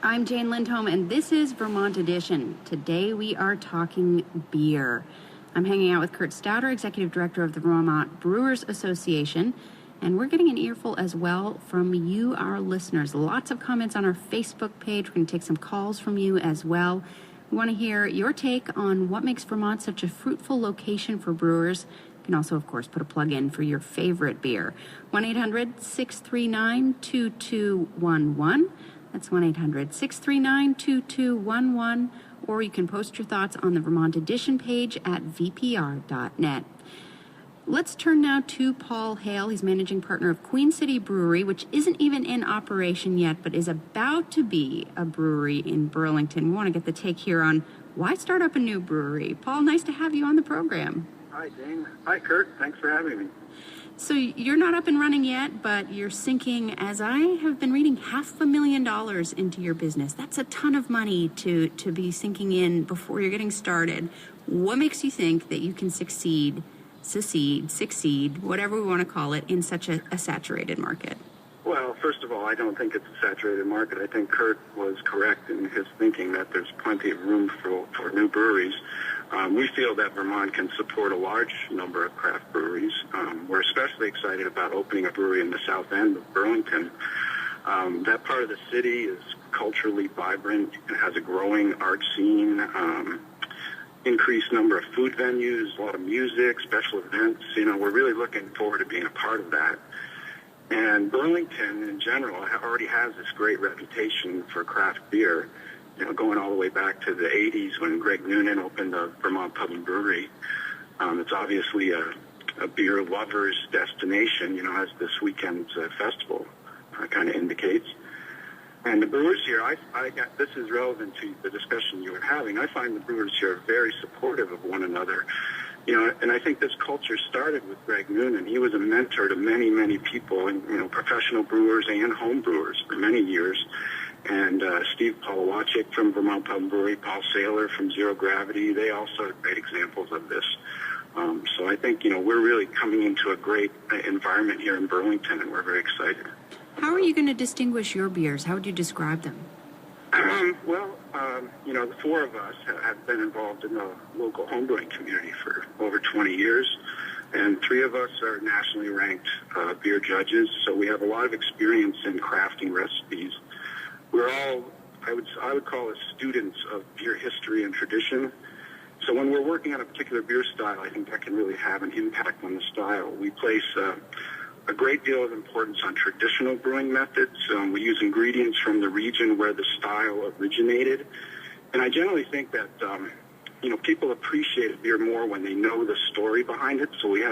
I'm Jane Lindholm, and this is Vermont Edition. Today we are talking beer. I'm hanging out with Kurt Stouter, Executive Director of the Vermont Brewers Association, and we're getting an earful as well from you, our listeners. Lots of comments on our Facebook page. We're going to take some calls from you as well. We want to hear your take on what makes Vermont such a fruitful location for brewers. You can also, of course, put a plug in for your favorite beer. 1-800-639-2211. That's 1-800-639-2211. Or you can post your thoughts on the Vermont Edition page at vpr.net. Let's turn now to Paul Hale. He's managing partner of Queen City Brewery, which isn't even in operation yet, but is about to be a brewery in Burlington. We want to get the take here on why start up a new brewery. Paul, nice to have you on the program. Hi, Jane. Hi, Kurt. Thanks for having me. So you're not up and running yet, but you're sinking, as I have been reading, $500,000 into your business. That's a ton of money to be sinking in before you're getting started. What makes you think that you can succeed, whatever we want to call it, in such a saturated market? Well, first of all, I don't think it's a saturated market. I think Kurt was correct in his thinking that there's plenty of room for new breweries. We feel that Vermont can support a large number of craft breweries. We're especially excited about opening a brewery in the south end of Burlington. That part of the city is culturally vibrant. It has a growing art scene, increased number of food venues, a lot of music, special events. We're really looking forward to being a part of that. And Burlington, in general, already has this great reputation for craft beer, going all the way back to the 80s when Greg Noonan opened the Vermont Pub and Brewery. It's obviously a beer lover's destination, as this weekend's festival kind of indicates. And the brewers here, this is relevant to the discussion you were having. I find the brewers here are very supportive of one another. And I think this culture started with Greg Noonan. He was a mentor to many, many people, and professional brewers and home brewers for many years. And Steve Polowachik from Vermont Pub and Brewery, Paul Saylor from Zero Gravity, they also are great examples of this. So I think, we're really coming into a great environment here in Burlington, and we're very excited. How are you going to distinguish your beers? How would you describe them? The four of us have been involved in the local homebrewing community for over 20 years, and three of us are nationally ranked beer judges, so we have a lot of experience in crafting recipes. We're all, I would call us students of beer history and tradition. So when we're working on a particular beer style, I think that can really have an impact on the style. We place a great deal of importance on traditional brewing methods. We use ingredients from the region where the style originated. And I generally think that, people appreciate a beer more when they know the story behind it. So we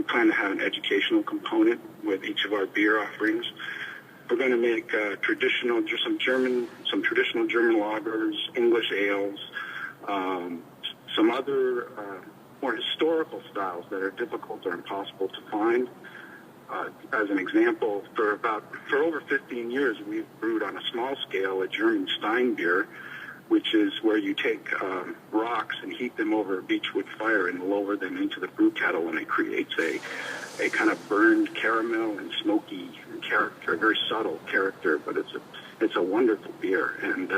plan to have an educational component with each of our beer offerings. We're going to make some traditional German lagers, English ales, some other more historical styles that are difficult or impossible to find. As an example, for over 15 years, we've brewed on a small scale a German Stein beer, which is where you take rocks and heat them over a beechwood fire and lower them into the brew kettle, and it creates a kind of burned caramel and smoky character, a very subtle character, but it's a wonderful beer, and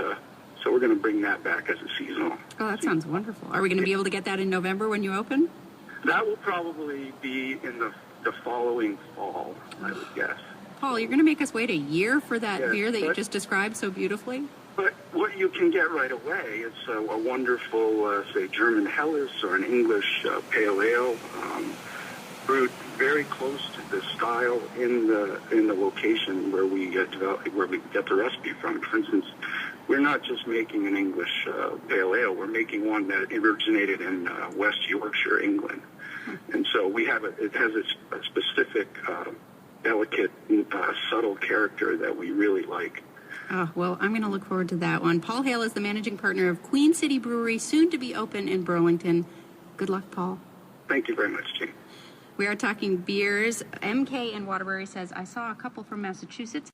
so we're going to bring that back as a seasonal. Oh, that sounds wonderful. Are we going to be able to get that in November when you open? That will probably be in the following fall, I would guess. Paul, you're going to make us wait a year for that beer that you just described so beautifully? But what you can get right away is a wonderful, say, German Helles or an English pale ale, brewed very close to the style in the location where we get the recipe from. For instance, we're not just making an English pale ale; we're making one that originated in West Yorkshire, England. And so it has a specific, delicate, subtle character that we really like. Oh, well, I'm going to look forward to that one. Paul Hale is the managing partner of Queen City Brewery, soon to be open in Burlington. Good luck, Paul. Thank you very much, Jane. We are talking beers. MK in Waterbury says, I saw a couple from Massachusetts.